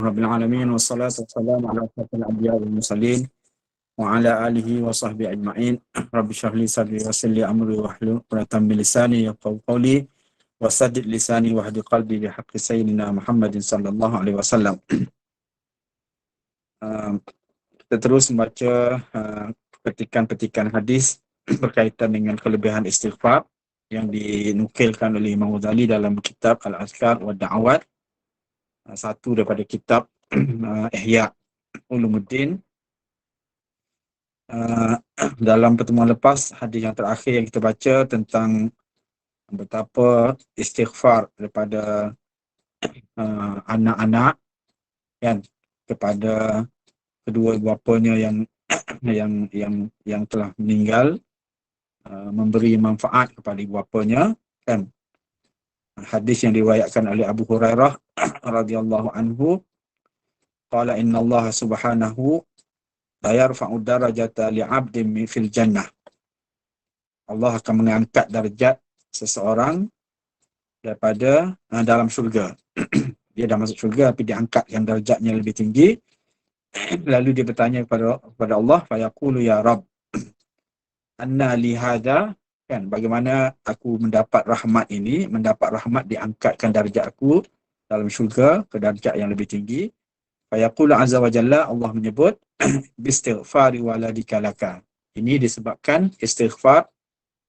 Rabbil alamin wassalatu wassalamu ala asyrafil anbiya'i wal mursalin wa ala alihi wa sahbihi ajma'in. Rabbi shrah li sadri wa yassir li amri wahlul 'uqdatam min lisani yafqahu qawli wa saddid lisani wa hdi qalbi bi haqqi sayyidina Muhammadin sallallahu alaihi wasallam. Kita terus membaca petikan-petikan hadis berkaitan dengan kelebihan istighfar yang dinukilkan oleh Imam Ghazali dalam kitab Al-Azkar wa Da'awat, satu daripada kitab Ihya Ulumuddin. Dalam pertemuan lepas, hadis yang terakhir yang kita baca tentang betapa istighfar daripada anak-anak kan, kepada kedua ibu bapanya yang telah meninggal, memberi manfaat kepada ibu bapanya kan. Hadis yang diriwayatkan oleh Abu Hurairah radhiyallahu anhu, qala inna Allah subhanahu la yarfa'u darajata li'abdin fil jannah. Allah akan mengangkat darjat seseorang daripada dalam syurga. Dia dah masuk syurga tapi dia angkat yang darjatnya lebih tinggi. Lalu dia bertanya kepada Allah, fayaqulu ya Rabb, anna li hadha, kan, bagaimana aku mendapat rahmat ini, mendapat rahmat diangkatkan darjat aku dalam syurga ke darjat yang lebih tinggi. Fayaqulu azza wa jalla, Allah menyebut, bistighfari waladika laka. Ini disebabkan istighfar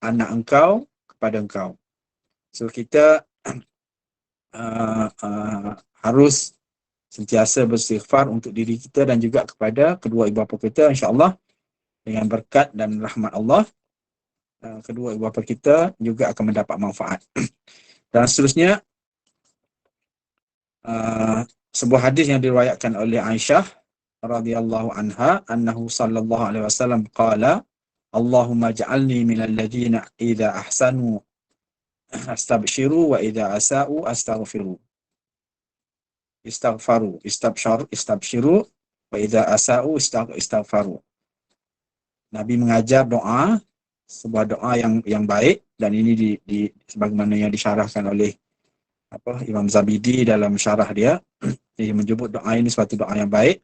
anak engkau kepada engkau. So kita harus sentiasa beristighfar untuk diri kita dan juga kepada kedua ibu bapa kita, insya-Allah dengan berkat dan rahmat Allah, kedua ibu bapa kita juga akan mendapat manfaat. Dan seterusnya, sebuah hadis yang diriwayatkan oleh Aisyah radhiyallahu anha, annahu sallallahu alaihi wasallam qala, Allahumma ja'alni minal ladzina idza ahsanu astabshiru wa idza asa'u astaghfiru. Istabshiru wa idza asa'u istaghfaru. Nabi mengajar doa, sebuah doa yang baik, dan ini di sebagaimana yang disyarahkan oleh Imam Zabidi dalam syarah dia. Dia menyebut doa ini suatu doa yang baik.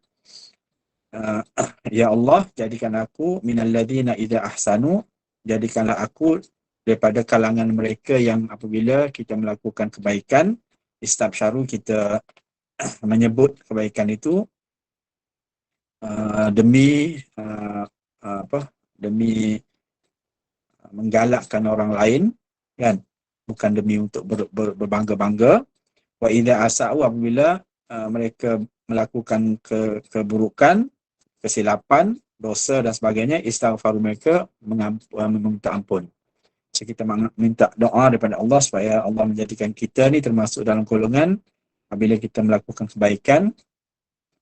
Ya Allah, jadikan aku minal ladzina idza ahsanu, jadikanlah aku daripada kalangan mereka yang apabila kita melakukan kebaikan, istabsharu, kita menyebut kebaikan itu demi menggalakkan orang lain kan, bukan demi untuk berbangga-bangga. Wa idza asa'u, apabila mereka melakukan keburukan, kesilapan, dosa dan sebagainya, istighfar, mereka meminta ampun. So, kita minta doa daripada Allah supaya Allah menjadikan kita ni termasuk dalam golongan apabila kita melakukan kebaikan,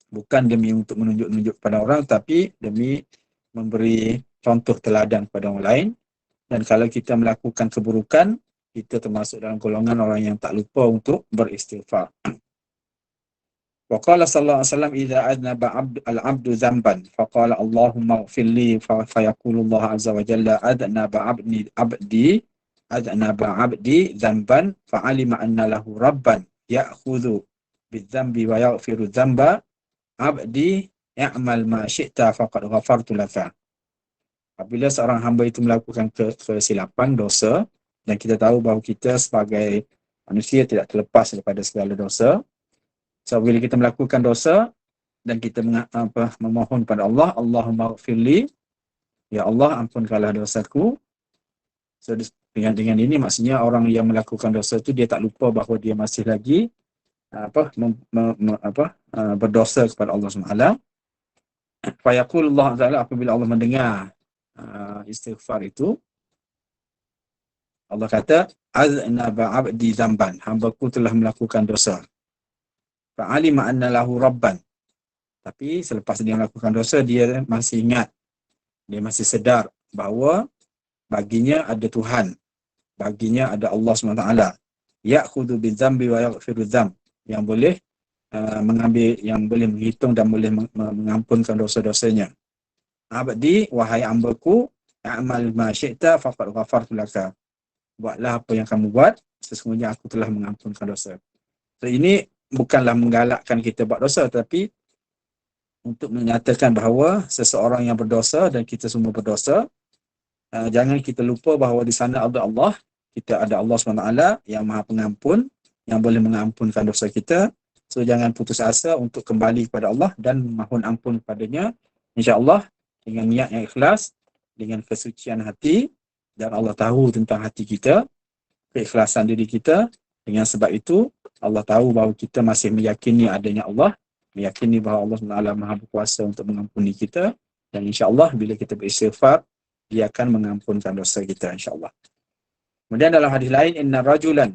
bukan demi untuk menunjuk-nunjuk kepada orang, tapi demi memberi contoh teladan kepada orang lain. Dan kalau kita melakukan keburukan, kita termasuk dalam golongan orang yang tak lupa untuk beristighfar. Wa qala sallallahu alaihi wasallam, idza adnaba al-'abdu dhanban faqala Allahumma ighfir li, fa yaqulu Allah azza wa jalla, adnaba 'abdi dhanban fa'alima anna lahu rabban ya'khudhu bidh-dhanbi wa yaghfiru dhanba, abdi ya'mal ma syi'ta faqad ghafartu laka. Apabila seorang hamba itu melakukan kesilapan, dosa, dan kita tahu bahawa kita sebagai manusia tidak terlepas daripada segala dosa. So, bila kita melakukan dosa dan kita memohon pada Allah, Allahumma ighfirli, ya Allah ampunkanlah dosaku. So, dengan ini maksudnya orang yang melakukan dosa itu dia tak lupa bahawa dia masih lagi berdosa kepada Allah SWT. Fa yaqulu Allah Ta'ala, apabila Allah mendengar istighfar itu, Allah kata, aznaba 'abdi dzamban, hamba-ku telah melakukan dosa. Fa'alima anna lahu rabban, tapi selepas dia melakukan dosa, dia masih ingat, dia masih sedar bahawa baginya ada Tuhan, baginya ada Allah SWT. Ya'khudhu bidzambi wa yaghfiru dzamb, yang boleh mengambil, yang boleh menghitung dan boleh mengampunkan dosa-dosanya. Abdi, wahai hamba-ku, a'mal ma syi'ta faqad ghafartu laka, buatlah apa yang kamu buat, sesungguhnya aku telah mengampunkan dosa. So, ini bukanlah menggalakkan kita buat dosa, tapi untuk menyatakan bahawa seseorang yang berdosa dan kita semua berdosa, jangan kita lupa bahawa di sana ada Allah, kita ada Allah SWT yang Maha Pengampun, yang boleh mengampunkan dosa kita. So jangan putus asa untuk kembali kepada Allah dan mohon ampun kepadanya, insya-Allah, dengan niat yang ikhlas, dengan kesucian hati, dan Allah tahu tentang hati kita, keikhlasan diri kita. Dengan sebab itu Allah tahu bahawa kita masih meyakini adanya Allah, meyakini bahawa Allah SWT Maha berkuasa untuk mengampuni kita, dan insya-Allah bila kita beristighfar, dia akan mengampunkan dosa kita, insya-Allah. Kemudian dalam hadis lain, inna rajulan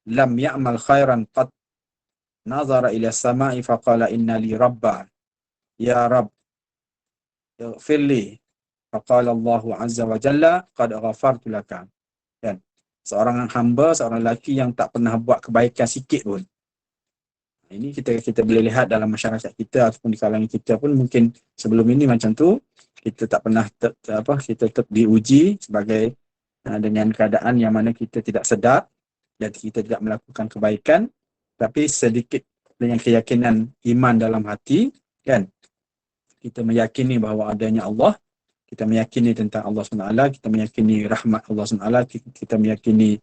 lam ya'mal khairan qad nazara ila samai faqala inna li rabba ya rab ighfirli faqala Allah azza wa jalla qad ghafartu laka. Kan, seorang hamba, seorang lelaki yang tak pernah buat kebaikan sikit pun. Ini kita boleh lihat dalam masyarakat kita ataupun di kalangan kita pun, mungkin sebelum ini macam tu, kita tak pernah kita tetap diuji sebagai dengan keadaan yang mana kita tidak sedar dan kita tidak melakukan kebaikan, tapi sedikit dengan keyakinan iman dalam hati, kan, kita meyakini bahawa adanya Allah, kita meyakini tentang Allah SWT, kita meyakini rahmat Allah SWT, kita meyakini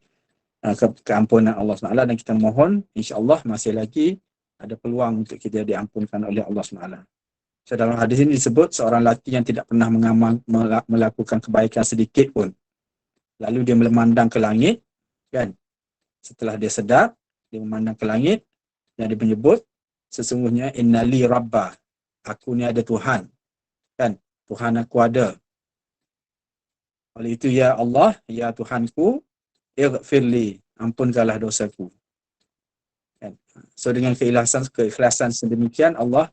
keampunan Allah SWT, dan kita mohon insya-Allah masih lagi ada peluang untuk kita diampunkan oleh Allah SWT. So dalam hadis ini disebut seorang lelaki yang tidak pernah melakukan kebaikan sedikit pun, lalu dia memandang ke langit, kan, setelah dia sedar, dia memandang ke langit dan dia menyebut, sesungguhnya innali rabba, aku ni ada Tuhan, kan, Tuhan aku ada. Oleh itu, ya Allah, ya Tuhanku, ighfirli, ampunkanlah dosaku. Kan? So dengan keikhlasan sedemikian, Allah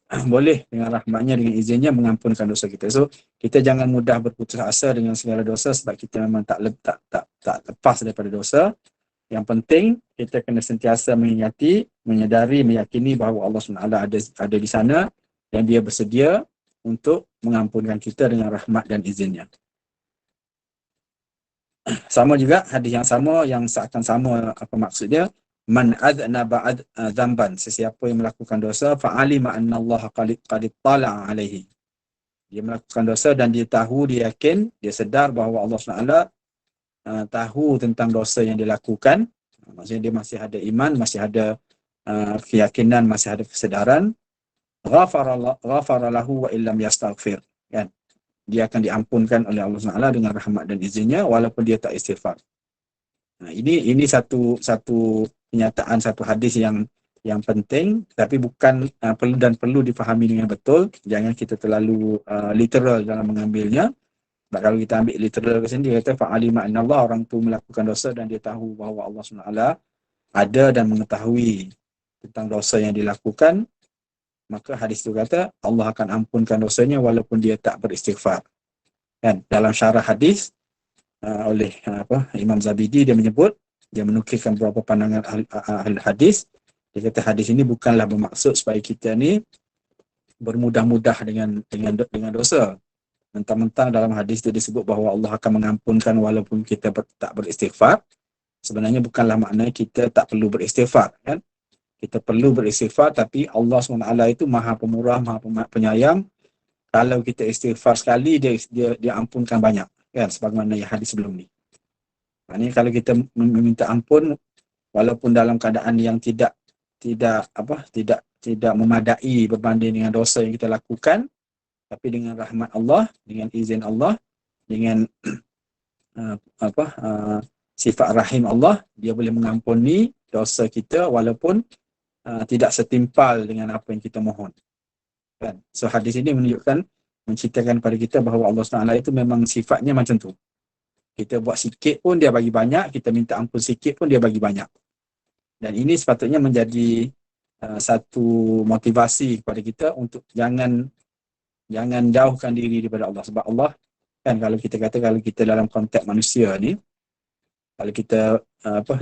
boleh dengan rahmatnya, dengan izinnya mengampunkan dosa kita. So kita jangan mudah berputus asa dengan segala dosa, sebab kita memang tak lepas daripada dosa. Yang penting kita kena sentiasa mengingati, menyadari, meyakini bahawa Allah SWT ada di sana dan dia bersedia untuk mengampunkan kita dengan rahmat dan izinnya. Sama juga hadis yang sama, yang seakan sama apa maksudnya, man adnaba dzamban, sesiapa yang melakukan dosa, fa'alima anna Allah qad tala'a alaihi, dia melakukan dosa dan dia tahu, dia yakin, dia sedar bahawa Allah SWT tahu tentang dosa yang dilakukan. Maksudnya dia masih ada iman, masih ada keyakinan, masih ada kesedaran, ghafara lahu wa illam yastaghfir, kan, dia akan diampunkan oleh Allah SWT dengan rahmat dan izinnya walaupun dia tak istighfar. Ini satu kenyataan, satu hadis yang penting, tapi bukan perlu difahami dengan betul. Jangan kita terlalu literal dalam mengambilnya. Sebab kalau kita ambil literal ke sini, dia kata fa'alima annallah, orang tu melakukan dosa dan dia tahu bahawa Allah SWT ada dan mengetahui tentang dosa yang dilakukan, maka hadis itu kata Allah akan ampunkan dosanya walaupun dia tak beristighfar. Kan, dalam syarah hadis oleh Imam Zabidi, dia menyebut, dia menukilkan beberapa pandangan ahli hadis. Dia kata hadis ini bukanlah bermaksud supaya kita ni bermudah-mudah dengan dosa. Mentang-mentang dalam hadis itu disebut bahawa Allah akan mengampunkan walaupun kita tak beristighfar. Sebenarnya bukanlah maknanya kita tak perlu beristighfar, kan? Kita perlu beristighfar, tapi Allah SWT itu Maha Pemurah, Maha Penyayang. Kalau kita istighfar sekali, dia ampunkan banyak, kan, sebagaimana yang hadis sebelum ni. Maknanya kalau kita meminta ampun walaupun dalam keadaan yang tidak memadai berbanding dengan dosa yang kita lakukan, tapi dengan rahmat Allah, dengan izin Allah, dengan sifat rahim Allah, dia boleh mengampuni dosa kita walaupun tidak setimpal dengan apa yang kita mohon, kan? So hadis ini menceritakan pada kita bahawa Allah SWT itu memang sifatnya macam tu. Kita buat sikit pun dia bagi banyak, kita minta ampun sikit pun dia bagi banyak. Dan ini sepatutnya menjadi satu motivasi kepada kita untuk jangan jauhkan diri daripada Allah. Sebab Allah, kan, kalau kita kata, kalau kita dalam konteks manusia ni, kalau kita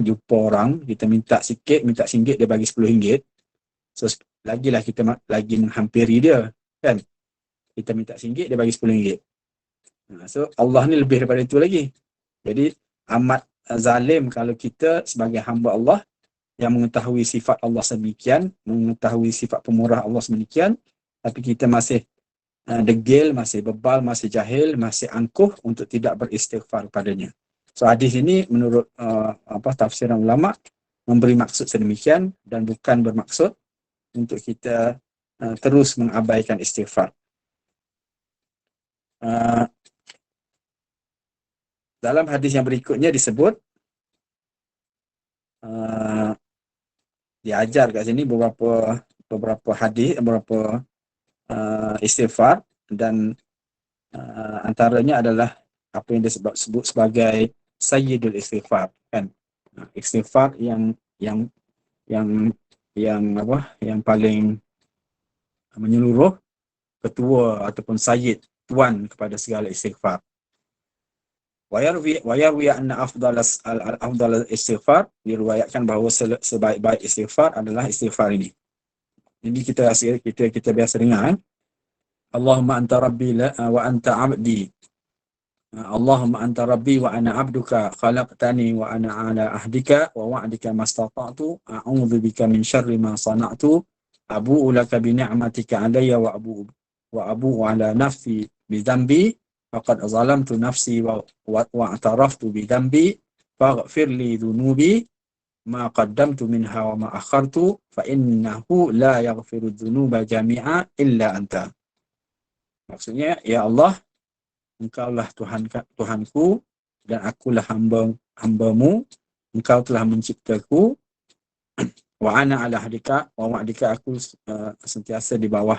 jumpa orang, kita minta sikit, minta RM1, dia bagi RM10, so lagilah kita lagi menghampiri dia, kan. Kita minta RM1, dia bagi RM10. So Allah ni lebih daripada itu lagi. Jadi amat zalim kalau kita sebagai hamba Allah yang mengetahui sifat Allah sedemikian, mengetahui sifat pemurah Allah sedemikian, tapi kita masih degil, masih bebal, masih jahil, masih angkuh untuk tidak beristighfar padanya. So hadis ini menurut tafsiran ulama memberi maksud sedemikian dan bukan bermaksud untuk kita terus mengabaikan istighfar. Dalam hadis yang berikutnya disebut diajar kat sini beberapa hadis, beberapa istighfar, dan antaranya adalah apa yang disebut sebagai sayyidul istighfar, kan? Istighfar yang paling menyeluruh, ketua ataupun sayyid, tuan kepada segala istighfar. Wa yarwi anna afdal istighfar, diriwayatkan bahawa sebaik-baik istighfar adalah istighfar ini. Jadi kita biasa dengar, Allahumma anta rabbi wa anta abdi. Allahumma anta rabbi wa ana abduka, khalaqtani wa ana ala ahdika wa wa'dika mastata'tu, a'udzu bika min syarri ma sana'tu, abu'u laka bi ni'matika alayya wa abu'u ala nafsi bi dhanbi, faqad zalamtu nafsi wa a'taraftu bi dhanbi, faghfir li dhunubi ma qaddamtu minha wa ma akhartu, fa innahu la yaghfiru dhunuba jami'a illa anta. Maksudnya, ya Allah, Engkaulah Tuhanku dan akulah hamba-Mu. Engkau telah menciptaku. Wa ana ala ahdika wa wa'dika, aku sentiasa di bawah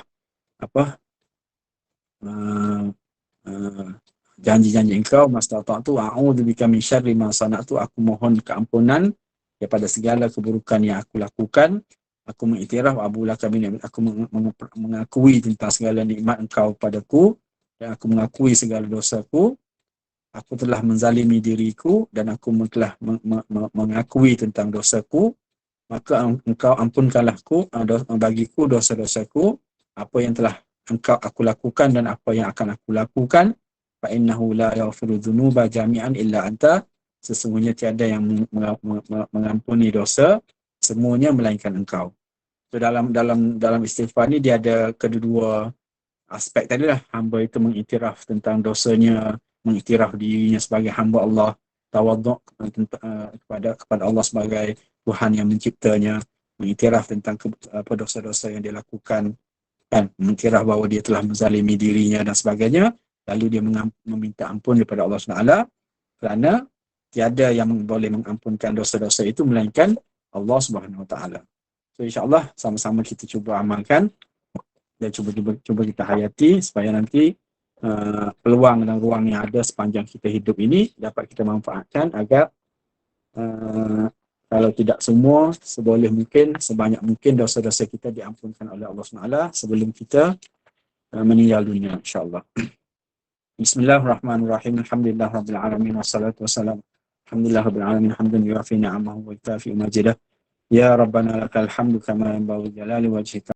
janji-janji Engkau. Mastata'tu a'udzu bika min syarri ma sana'tu, aku mohon keampunan daripada segala keburukan yang aku lakukan. Aku mengiktiraf aku mengakui tentang segala nikmat Engkau padaku, dan aku mengakui segala dosaku. Aku telah menzalimi diriku dan aku telah mengakui tentang dosaku. Maka Engkau ampunkanlah bagiku dosa-dosaku, apa yang telah aku lakukan dan apa yang akan aku lakukan. Fa innahu la yaghfiru dzunuba jami'an illa anta, sesungguhnya tiada yang mengampuni dosa semuanya melainkan Engkau. So dalam istighfar ni dia ada kedua aspek tadi lah. Hamba itu mengiktiraf tentang dosanya, mengiktiraf dirinya sebagai hamba Allah, tawaduk kepada Allah sebagai Tuhan yang menciptanya, mengiktiraf tentang dosa-dosa yang dia lakukan, kan, mengiktiraf bahawa dia telah menzalimi dirinya dan sebagainya. Lalu dia meminta ampun daripada Allah SWT, kerana tiada yang boleh mengampunkan dosa-dosa itu melainkan Allah SWT. So insyaAllah sama-sama kita cuba amalkan dan cuba kita hayati supaya nanti peluang dan ruang yang ada sepanjang kita hidup ini dapat kita manfaatkan agar kalau tidak semua, seboleh mungkin, sebanyak mungkin dosa-dosa kita diampunkan oleh Allah SWT sebelum kita meninggal dunia, insyaAllah. Bismillahirrahmanirrahim. Alhamdulillah Rabbil Alamin. Wassalatu wassalam. Alhamdulillah Rabbil Alamin. Hamdan yuafi ni'amahu wa yukafi majidah. Ya Rabbana lakal hamdu kama yanbaghi jalali wajhika